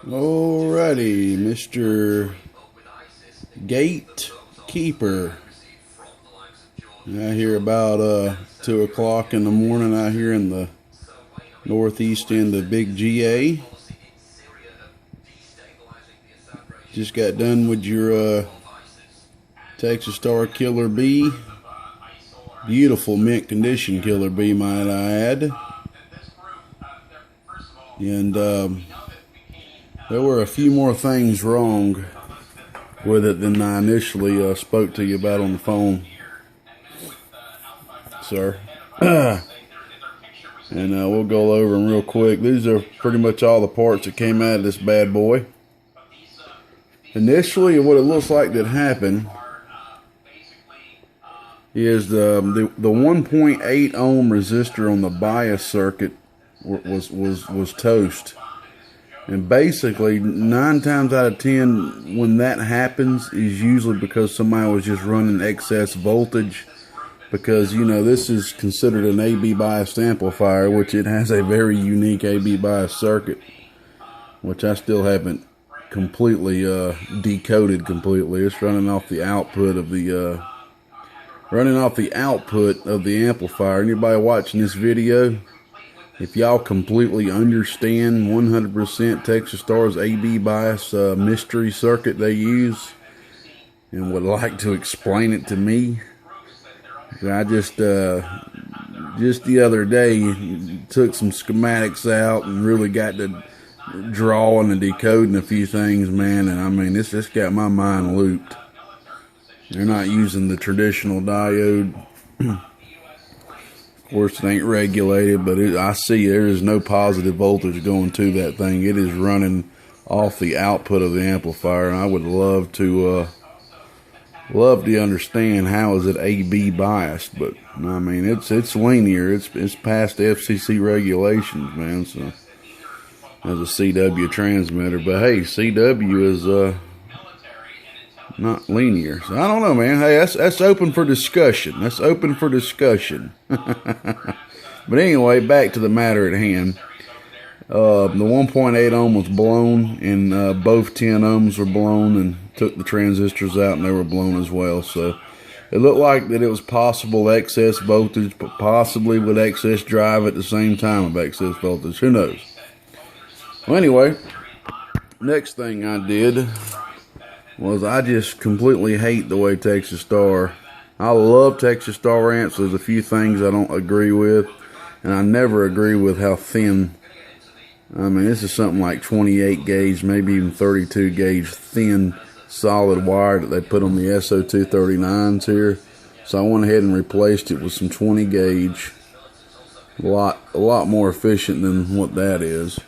Alrighty, Mr. Gatekeeper. I hear about 2 o'clock in the morning out here in the northeast end of Big GA. Just got done with your Texas Star Killer Bee. Beautiful mint condition Killer Bee, might I add. And there were a few more things wrong with it than I initially spoke to you about on the phone, sir. And we'll go over them real quick. These are pretty much all the parts that came out of this bad boy. Initially, what it looks like that happened is the 1.8 ohm resistor on the bias circuit was toast. And basically, 9 times out of 10, when that happens, is usually because somebody was just running excess voltage. Because, you know, this is considered an AB biased amplifier, which it has a very unique AB biased circuit, which I still haven't completely decoded completely. It's running off the output of the amplifier. Anybody watching this video, if y'all completely understand 100% Texas Star's AB bias mystery circuit they use and would like to explain it to me, I just the other day took some schematics out and really got to drawing and decoding a few things, man, and I mean, this just got my mind looped. They're not using the traditional diode. Of course, it ain't regulated, but I see there is no positive voltage going to that thing. It is running off the output of the amplifier, and I would love to understand how is it AB biased. But I mean, it's linear. It's past the FCC regulations, man. So as a CW transmitter, but hey, CW is not linear. So I don't know, man. Hey, that's open for discussion. That's open for discussion. But anyway, back to the matter at hand. The 1.8 ohm was blown, and both 10 ohms were blown, and took the transistors out, and they were blown as well. So it looked like that it was possible excess voltage, but possibly with excess drive at the same time of excess voltage. Who knows? Well, anyway, next thing I did was I just completely hate the way Texas Star. I love Texas Star amps. There's a few things I don't agree with, and I never agree with how thin. I mean, this is something like 28 gauge, maybe even 32 gauge thin solid wire that they put on the SO239s here. So I went ahead and replaced it with some 20 gauge. A lot more efficient than what that is.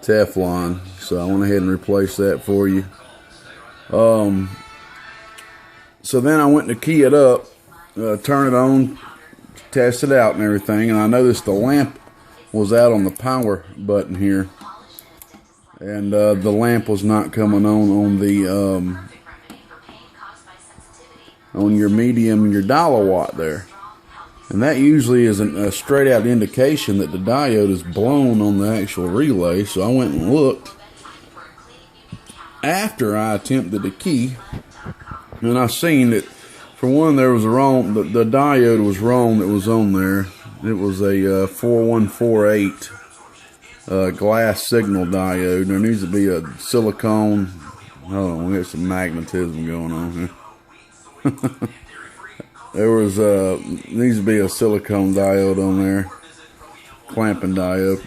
Teflon. So I went ahead and replaced that for you. So then I went to key it up, turn it on, test it out and everything, and I noticed the lamp was out on the power button here, and the lamp was not coming on the on your medium and your dollar watt there, and that usually is a straight out indication that the diode is blown on the actual relay. So I went and looked after I attempted to key, and I seen that, for one, there was the diode was wrong that was on there. It was a 4148 glass signal diode. There needs to be a silicone. Hold on, we got some magnetism going on here. There was needs to be a silicone diode on there, clamping diode.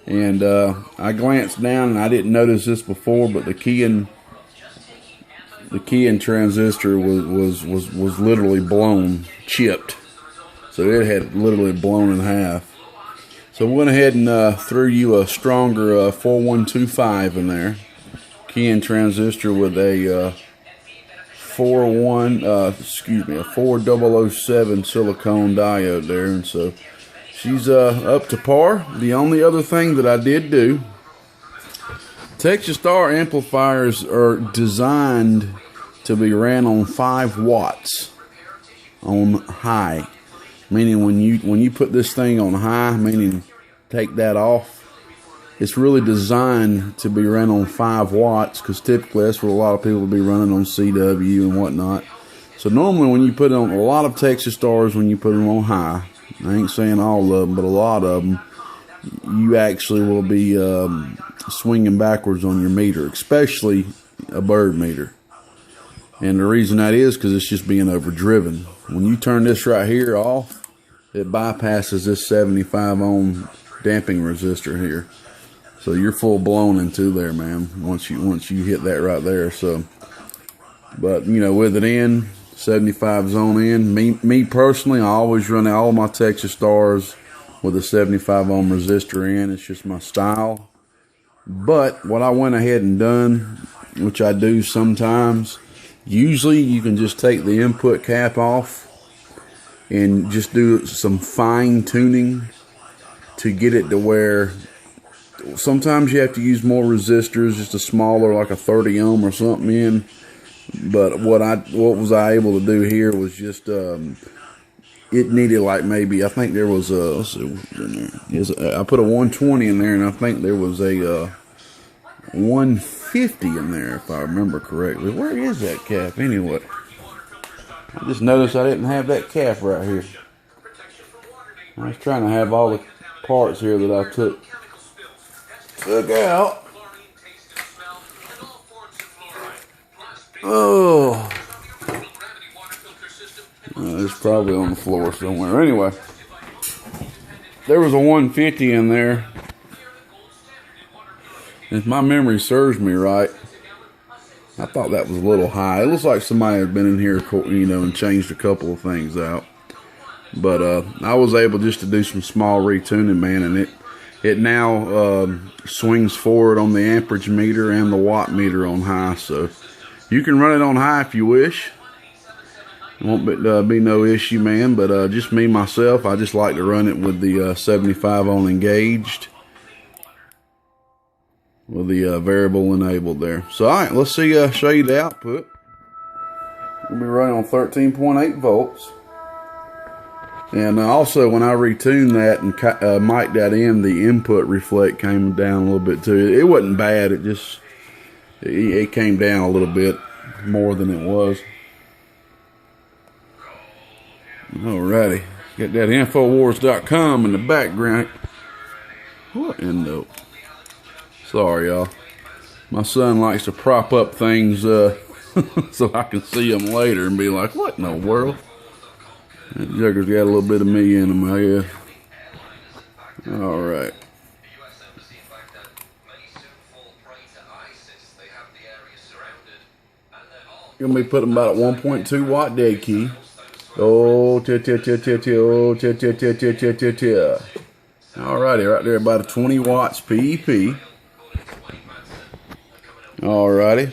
And I glanced down, and I didn't notice this before, but the keying transistor was literally blown, chipped. So it had literally blown in half. So I went ahead and threw you a stronger 4125 in there. Keying transistor with a 4007 silicone diode there, and so she's up to par. The only other thing that I did do, Texas Star amplifiers are designed to be ran on 5 watts on high. meaning when you put this thing on high, meaning take that off, it's really designed to be run on 5 watts, because typically that's what a lot of people will be running on CW and whatnot. So normally when you put it on, a lot of Texas Stars, when you put them on high, I ain't saying all of them, but a lot of them, you actually will be swinging backwards on your meter, especially a bird meter. And the reason that is because it's just being overdriven. When you turn this right here off, it bypasses this 75 ohm damping resistor here. So you're full blown into there, man, once you hit that right there. So, but you know, with it in, 75 zone in, me personally, I always run all my Texas Stars with a 75 ohm resistor in. It's just my style. But what I went ahead and done, which I do sometimes, usually you can just take the input cap off and just do some fine tuning to get it to where sometimes you have to use more resistors, just a smaller, like a 30 ohm or something in. But what was I able to do here was just it needed like maybe, I think there was a, let's see what's in there. I put a 120 in there, and I think there was a 150 in there, if I remember correctly. Where is that cap anyway? I just noticed I didn't have that cap right here. I was trying to have all the parts here that I took out. Oh, it's probably on the floor somewhere. Anyway, there was a 150 in there. If my memory serves me right, I thought that was a little high. It looks like somebody had been in here, you know, and changed a couple of things out. But I was able just to do some small retuning, man, and it now swings forward on the amperage meter and the watt meter on high. So you can run it on high if you wish. It won't be no issue, man. But just me, myself, I just like to run it with the 75 ohm engaged, with the variable enabled there. So, all right, let's see, show you the output. We'll be running on 13.8 volts. And also, when I retuned that and mic'd that in, the input reflect came down a little bit too. It wasn't bad. It came down a little bit more than it was. Alrighty, got that Infowars.com in the background. What in the? Sorry, y'all. My son likes to prop up things so I can see them later and be like, "What in the world?" That jugger's got a little bit of me in him, I guess. All right. Gonna be putting about a 1.2 watt dead key. Oh, Alrighty, right there, about a 20 watts PEP. Alrighty.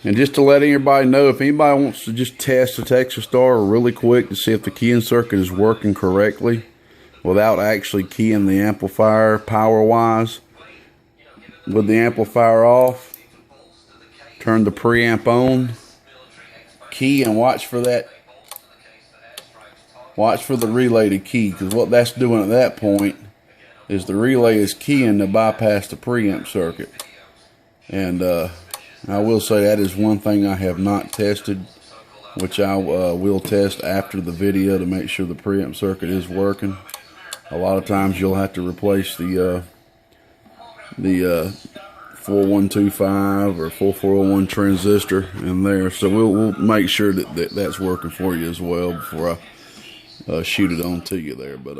And just to let everybody know, if anybody wants to just test the Texas Star really quick to see if the keying circuit is working correctly without actually keying the amplifier power-wise, with the amplifier off, turn the preamp on, key, and watch for that. Watch for the relay to key, because what that's doing at that point is the relay is keying to bypass the preamp circuit. And I will say that is one thing I have not tested, which I will test after the video to make sure the preamp circuit is working. A lot of times you'll have to replace the 4125 or 4401 transistor in there, so we'll make sure that that's working for you as well before I shoot it on to you there. But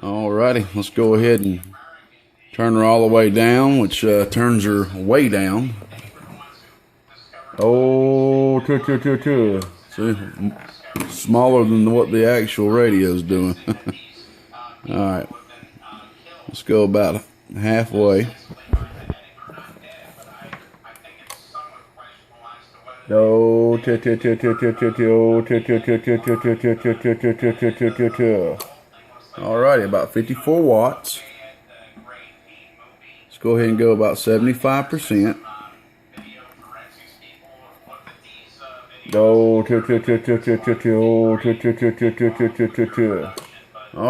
alrighty, let's go ahead and turn her all the way down, which turns her way down. Oh, see, smaller than what the actual radio is doing. Alright, let's go about halfway. Oh, alrighty, about 54 watts. Let's go ahead and go about 75%. All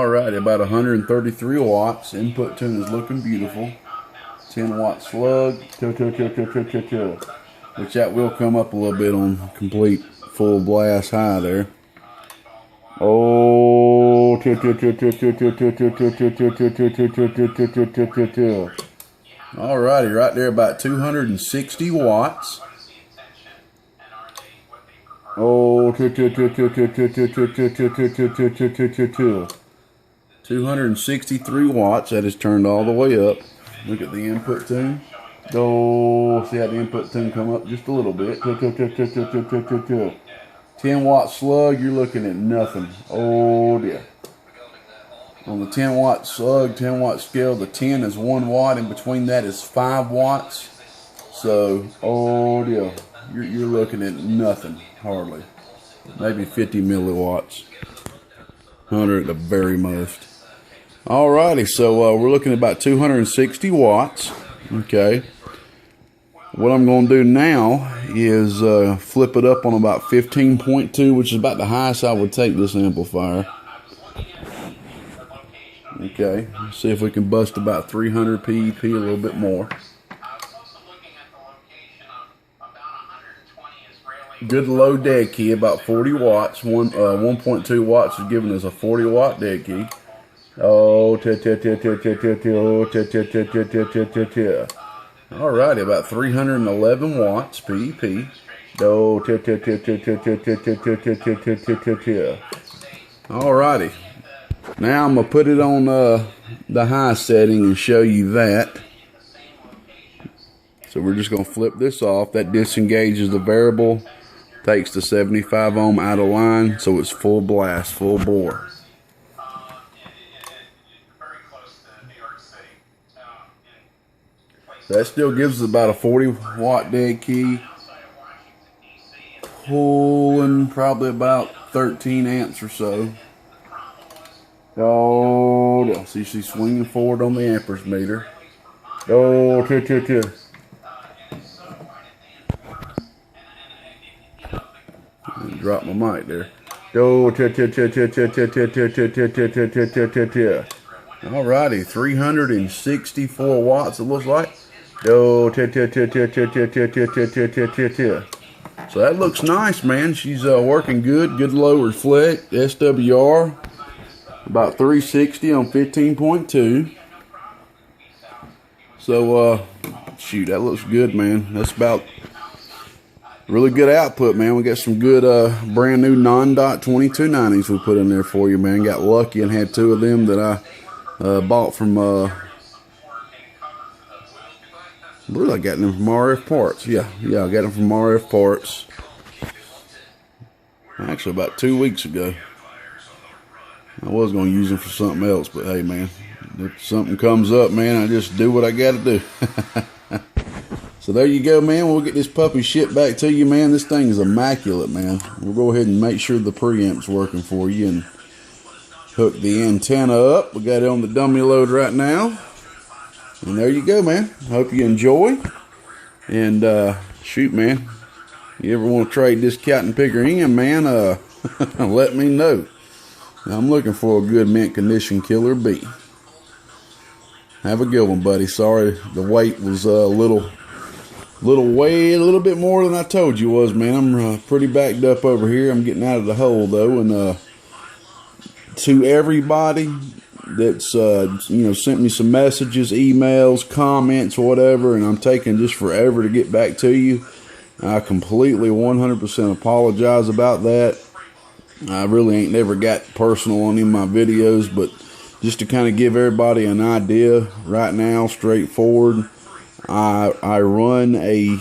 right, about 133 watts. Input tune is looking beautiful. 10-watt slug. Which that will come up a little bit on complete full blast high there. Oh, alrighty, right there about 260 watts. Oh, 263 watts. That is turned all the way up. Look at the input tune. Oh, see how the input tune come up just a little bit. 10-watt slug, you're looking at nothing. Oh dear. On the 10-watt slug, 10-watt scale, the 10 is 1 watt. In between that is 5 watts. So, oh dear, you're looking at nothing, hardly. Maybe 50 milliwatts. 100 at the very most. Alrighty, so we're looking at about 260 watts. Okay. What I'm going to do now is flip it up on about 15.2, which is about the highest I would take this amplifier. Okay, let's see if we can bust about 300 PEP, a little bit more. Good low dead key, about 40 watts. 1.2 watts is giving us a 40 watt dead key. Oh, alrighty, about 311 watts PEP. Oh, alrighty. Now I'm gonna put it on the high setting and show you that. So we're just gonna flip this off. That disengages the variable, takes the 75 ohm out of line, so it's full blast, full bore. That still gives us about a 40 watt dead key, pulling probably about 13 amps or so. Oh, see she's swinging forward on the amperage meter. Oh, drop my mic there. Oh, alrighty, 364 watts it looks like. So that looks nice, man. She's working good. Good low reflect. SWR about 360 on 15.2. So shoot, that looks good, man. That's about really good output, man. We got some good brand new non-dot 2290s we put in there for you, man. Got lucky and had 2 of them that I bought from I believe I got them from RF Parts. Yeah, I got them from RF Parts. Actually, about 2 weeks ago. I was going to use them for something else, but hey, man, if something comes up, man, I just do what I got to do. So there you go, man. We'll get this puppy shipped back to you, man. This thing is immaculate, man. We'll go ahead and make sure the preamp's working for you and hook the antenna up. We got it on the dummy load right now. And there you go, man. Hope you enjoy. And shoot, man, you ever want to trade this cat and picker in, man, let me know. I'm looking for a good mint condition killer bee. Have a good one, buddy. Sorry the wait was a little bit more than I told you was, man. I'm pretty backed up over here. I'm getting out of the hole though, and to everybody that's sent me some messages, emails, comments, whatever, and I'm taking just forever to get back to you. I completely 100% apologize about that. I really ain't never got personal on any of my videos, but just to kind of give everybody an idea right now, straightforward, I run a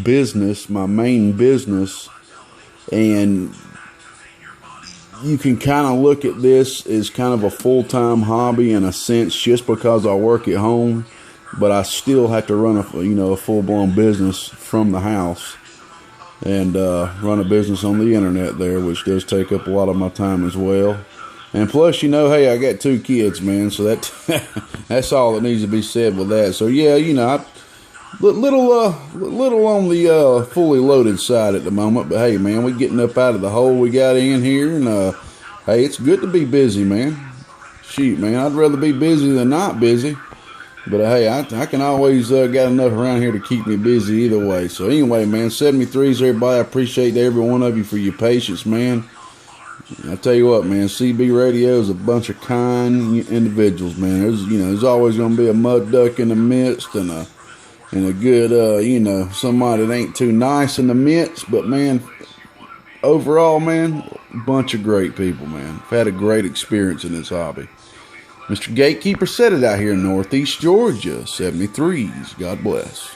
business, my main business, and you can kind of look at this as kind of a full-time hobby in a sense, just because I work at home, but I still have to run a full-blown business from the house and run a business on the internet there, which does take up a lot of my time as well. And plus, hey, I got 2 kids, man, so that's all that needs to be said with that. So yeah, Little on the fully loaded side at the moment, but hey, man, we getting up out of the hole we got in here, and hey, it's good to be busy, man. Shoot, man, I'd rather be busy than not busy, but hey, I can always got enough around here to keep me busy either way. So anyway, man, 73s, everybody. I appreciate every one of you for your patience, man. I tell you what, man, CB Radio is a bunch of kind individuals, man. There's always gonna be a mud duck in the midst, and a good, somebody that ain't too nice in the midst. But man, overall, man, bunch of great people, man. I've had a great experience in this hobby. Mr. Gatekeeper said it out here in Northeast Georgia, 73s. God bless.